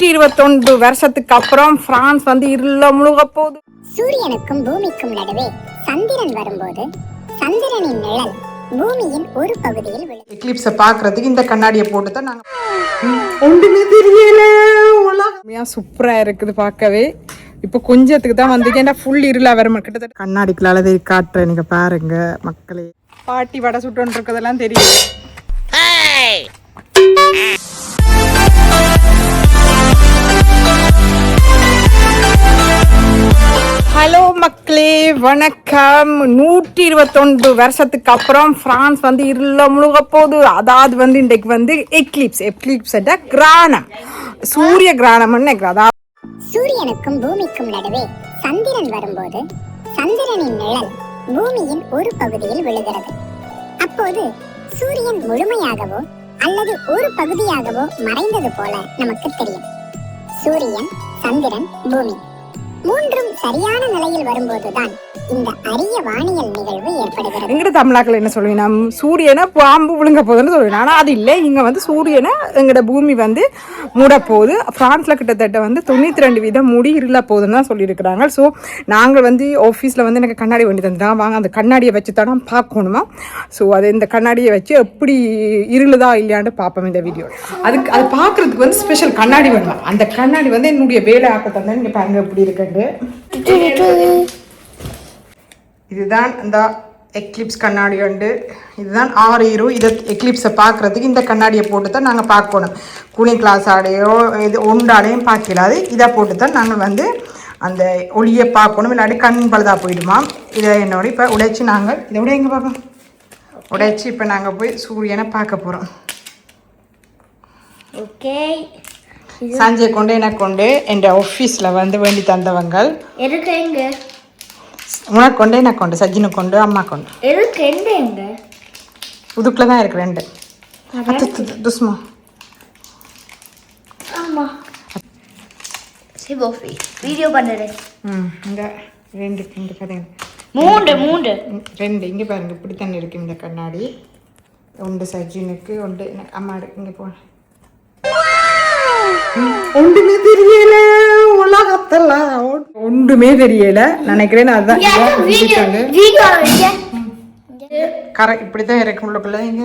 121 வருஷத்துக்கு அப்புறம் பிரான்ஸ் வந்து இருள முழுக போகுது. சூரியனுக்கும் பூமிக்கும் நடுவே சந்திரன் வரும்போது சந்திரனின் நிழல் பூமியின் ஒரு பகுதியில் விழும். எக்லிப்ஸை பார்க்கறதுக்கு இந்த கண்ணாடியை போட்டு தான் நாங்கள் ஒன்றுமே தெரியல. உலகமையா சூப்பராக இருக்குது பார்க்கவே. இப்போ கொஞ்சத்துக்கு தான் வந்து ஏன்னா ஃபுல் இருளா வர கிட்டத்தட்ட கண்ணாடிக்குள்ள அதை காட்டுறேன். நீங்கள் பாருங்க மக்களே, பாட்டி வடை சுட்டு இருக்கிறதெல்லாம் தெரியும். ஹலோ மக்களே, வணக்கம். 121 வருஷத்துக்கு அப்புறம் பிரான்ஸ் வந்து இருள முழுக போகுது. அதாவது வந்து இன்றைக்கு வந்து எக்லிப்ஸ் கிரானம், சூரிய கிரானம்னு நினைக்கிறேன். சூரியனுக்கும் பூமிக்கும் நடுவே சந்திரன் வரும்போது சந்திரனின் நிழல் பூமியின் ஒரு பகுதியில் விழுகிறது. அப்போது சூரியன் முழுமையாகவோ அல்லது ஒரு பகுதியாகவோ மறைந்தது போல நமக்கு தெரியும். சூரியன், சந்திரன், பூமி மூன்றும் சரியான நிலையில் வரும்போதுதான் இந்த அரிய வானியல் நிகழ்வு ஏற்படுகிறது. எங்கட தமிழாக்கள் என்ன சொல்லுவீங்க, சூரியனை பாம்பு விழுங்க போகுதுன்னு சொல்லுவீங்க. ஆனால் அது இல்லை, இங்கே வந்து சூரியனை எங்கட பூமி வந்து மூட போகுது. பிரான்ஸில் கிட்டத்தட்ட வந்து 92% மூடி இருள போகுதுன்னு தான் சொல்லியிருக்கிறாங்க. ஸோ நாங்கள் வந்து ஆஃபீஸில் வந்து எனக்கு கண்ணாடி வண்டி தந்துட்டாங்க. வாங்க அந்த கண்ணாடியை வச்சு தான் பார்க்கணுமா. ஸோ அது இந்த கண்ணாடியை வச்சு எப்படி இருளுதா இல்லையான்னு பார்ப்போம் இந்த வீடியோ. அது பார்க்குறதுக்கு வந்து ஸ்பெஷல் கண்ணாடி வேணும். அந்த கண்ணாடி வந்து என்னுடைய வேலை ஆக்கத்தான். இங்கே பாருங்க எப்படி இருக்கு. இதுதான் இந்த எக்லிப்ஸ் கண்ணாடி உண்டு. இதுதான் 6 இதை எக்லிப்ஸை பார்க்குறதுக்கு இந்த கண்ணாடியை போட்டு தான் நாங்கள் பார்க்கணும். கூலிங் கிளாஸ் ஆடையோ இது ஒன்றாலையும் பார்க்கலாது. இதை போட்டு தான் நாங்கள் வந்து அந்த ஒளியை பார்க்கணும். இல்லாட்டி கண் பழுதா போயிடுமா. இதை என்னோட இப்போ உடைச்சி நாங்கள் இதை விட எங்கே பார்ப்போம் உடைச்சி இப்போ நாங்கள் போய் சூரியனை பார்க்க போகிறோம். ஓகே, சஞ்சய் கொண்டு எனக்கு கொண்டு என் ஆஃபீஸில் வந்து வேண்டி தந்தவங்க உனக்கு கொண்டு எனக்கு கொண்டு சஜினு கொண்டு அம்மா கொண்டு புதுக்கில் தான் இருக்கு 2 துஸ்மா. வீடியோ பண்ணுறேன். இந்த 2 கதை 2 இங்கே பாருங்க இப்படி தானே இருக்கு இந்த கண்ணாடி. ஒன்று சஜினுக்கு ஒன்று அம்மா இங்கே போன ஒன்றுமே தெரியல. உலகத்துல ஒன்றுமே தெரியல நினைக்கிறேன். அதுதான் கரை இப்படிதான் இருக்கு உள்ளுக்குள்ள. இங்க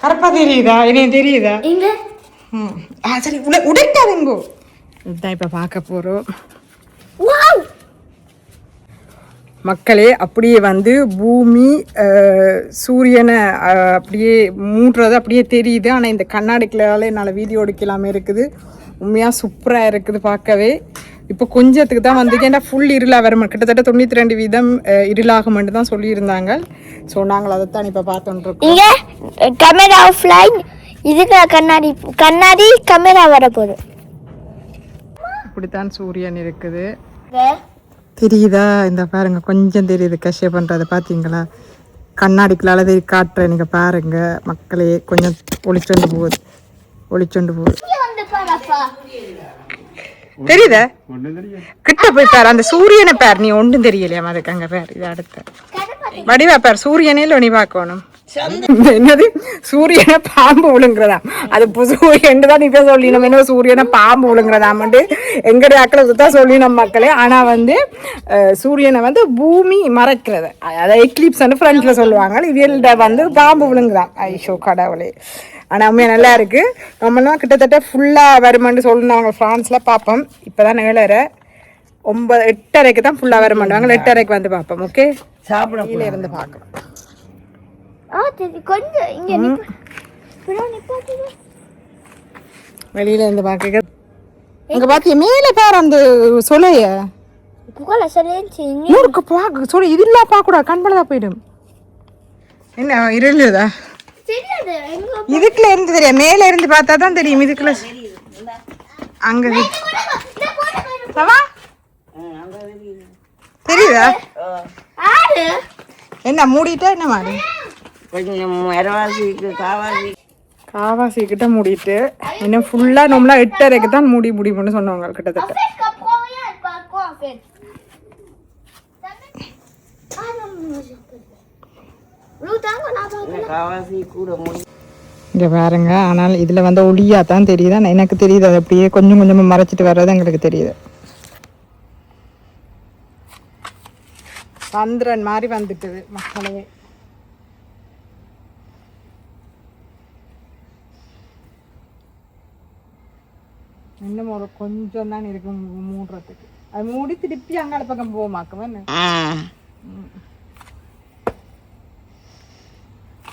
கரப்பா தெரியுதா? என்ன தெரியுதா? சரி உடைக்காதுங்கோ. இதுதான் இப்ப பார்க்க போறோம் மக்களே. அப்படியே வந்து பூமி சூரியனை அப்படியே மூடுறது அப்படியே தெரியுது. ஆனால் இந்த கண்ணாடிக்குள்ளால என்னால் வீடியோ எடுக்கலாமே இருக்குது. உண்மையாக சூப்பராக இருக்குது பார்க்கவே. இப்போ கொஞ்சத்துக்கு தான் வந்து ஏன்னா ஃபுல் இருளாக வர கிட்டத்தட்ட 92% இருளாகும்னு தான் சொல்லியிருந்தாங்க. ஸோ நாங்கள் அதைத்தான் இப்போ பார்த்துட்டுருக்கோம். இங்கே கேமரா ஆஃப்லைன், இதுக்கு கண்ணாடி கேமரா வரப்போகுது. இப்படித்தான் சூரியன் இருக்குது. தெரியுதா? இந்த பாருங்க கொஞ்சம் தெரியுது கஷ்ய பண்ணுறது பார்த்தீங்களா? கண்ணாடிக்குள்ள அதை காட்டுறேன். நீங்கள் பாருங்க மக்களே, கொஞ்சம் ஒளிச்சொண்டு போகுது. தெரியுதா? கிட்ட போய் பாரு அந்த சூரியனை பாரு. நீ ஒன்றும் தெரியலையா? அதுக்கு அங்கே பாரு. இது அடுத்த வடிவா பாரு. சூரியனே நீ பார்க்கணும். என்னது சூரியனை பாம்பு விழுங்குறதா? அது சூரியன் தான் நீ போய் சொல்லி நம்ம என்ன சூரியனை பாம்பு விழுங்குறதாமண்டு எங்களுடைய அக்களை சுத்தா சொல்லி நம்ம மக்களே. ஆனால் வந்து சூரியனை வந்து பூமி மறைக்கிறது, அதை எக்லிப்ஸ்ன்னு ஃப்ரெண்ட்ல சொல்லுவாங்க. இவள்கிட்ட வந்து பாம்பு விழுங்குதான். ஐஷோ கடவுளே. ஆனால் உண்மையாக நல்லா இருக்கு. நம்மளாம் கிட்டத்தட்ட ஃபுல்லாக வருமானு சொல்லுவாங்க ஃப்ரான்ஸில். பார்ப்போம். இப்போ தான் 7:30 8:30 தான் ஃபுல்லாக வருமானாங்க. 8:30 வந்து பார்ப்போம். ஓகே, சாப்பிட கீழே இருந்து பார்க்கலாம். வெளியில இருந்து பார்க்க இங்க பாத்திய மேல பாரு அந்த சொலைய சொல்லி இதெல்லாம் பார்க்க கூடாது. கண்பளதா போயிடும். என்ன இருளுதா? இதுக்குள்ள இருந்து தெரியும், மேல இருந்து பார்த்தா தான் தெரியும். இதுக்குள்ள அங்க தெரியுதா? என்ன மூடிட்டா என்ன மாதிரி காவாசி கிட்ட மூடிட்டு இன்னும் ஃபுல்லா நம்மளா 8:30 தான் முடியும்னு சொன்னவங்க கிட்டத்தட்ட. இங்கே பாருங்க. ஆனால் இதில் வந்து ஒளியாக தான் தெரியுது. ஆனால் எனக்கு தெரியுது அது அப்படியே கொஞ்சம் கொஞ்சமாக மறைச்சிட்டு வர்றது எங்களுக்கு தெரியுது. சந்திரன் மாதிரி வந்துட்டுது மக்களே. இன்னும் ஒரு கொஞ்சம் தான் இருக்கு மூடுறதுக்கு. அது மூடி திருப்பி அங்கால பக்கம் போமாக்கும் என்ன.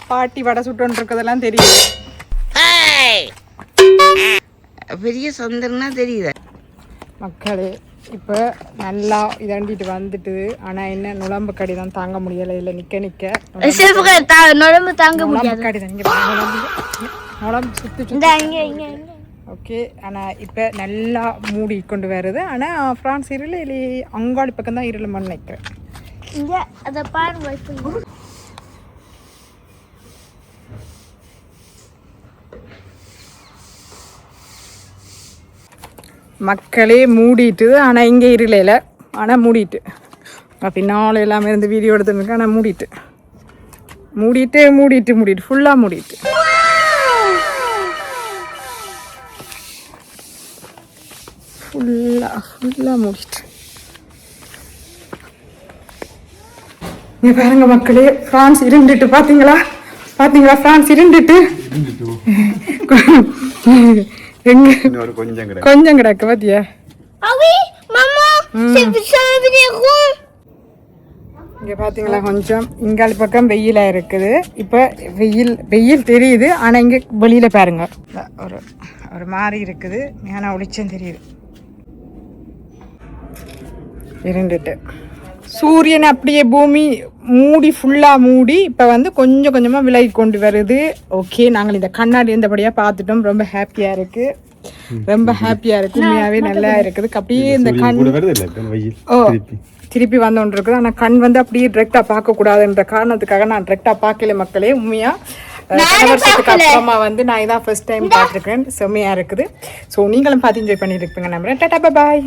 பாட்டி வடை சுட்டு இருக்கிறதெல்லாம் தெரியுது. பெரிய சந்திரனா தெரியுது மக்களே. இப்போ நல்லா இதாண்டிட்டு வந்துட்டு. ஆனால் என்ன நுழம்பு கடி தான் தாங்க முடியலை. இல்லை நிற்க நுழம்பு தாங்க முடியாது. கடி தான் நுழம்பு சுற்றி. ஓகே. ஆனால் இப்போ நல்லா மூடி கொண்டு வருது. ஆனால் ஃப்ரான்ஸ் இருள் இல்லை அங்காளி பக்கம் தான் இருள் மண் நினைக்கிறேன். இங்கே அதை பாருங்க. மக்களே மூடிட்டு. ஆனால் இங்கே இருளையில் ஆனால் மூடிட்டு. பின்னால் எல்லாமே இருந்து வீடியோ எடுத்துருக்கு. ஆனால் மூடிட்டு ஃபுல்லாக மூடிட்டு. ஃபுல்லாக மூடிட்டு. இங்கே பாருங்க மக்களே, ஃப்ரான்ஸ் இருண்டுட்டு. பார்த்தீங்களா ஃப்ரான்ஸ் இருண்டுட்டு. கொஞ்சம் கிடக்கு பாத்தியா. இங்க பாத்தீங்களா கொஞ்சம் இங்கால பக்கம் வெயிலா இருக்குது. இப்ப வெயில் தெரியுது. ஆனா இங்க வெளியில பாருங்க ஒரு மாதிரி இருக்குது. மேனா ஒளிச்சம் தெரியுது. இருந்துட்டு சூரியன் அப்படியே பூமி ஃபுல்லாக மூடி இப்போ வந்து கொஞ்சம் கொஞ்சமாக விலகி கொண்டு வருது. ஓகே. நாங்கள் இந்த கண்ணாடி இருந்தபடியாக பார்த்துட்டோம். ரொம்ப ஹாப்பியாக இருக்குது. உண்மையாகவே நல்லா இருக்குது. அப்படியே இந்த கண் திருப்பி வந்தோன்னு இருக்குது. ஆனால் கண் வந்து அப்படியே டிரெக்டாக பார்க்கக்கூடாதுன்ற காரணத்துக்காக நான் டிரெக்டாக பார்க்கல மக்களே. உண்மையாக வருஷத்துக்கு அப்புறமா வந்து நான் இதான் ஃபர்ஸ்ட் டைம் பார்த்துருக்கேன். செம்மையாக இருக்குது. ஸோ நீங்களும் பார்த்து என்ஜாய் பண்ணியிருப்பீங்க நம்புறேன். டாடா பாய்.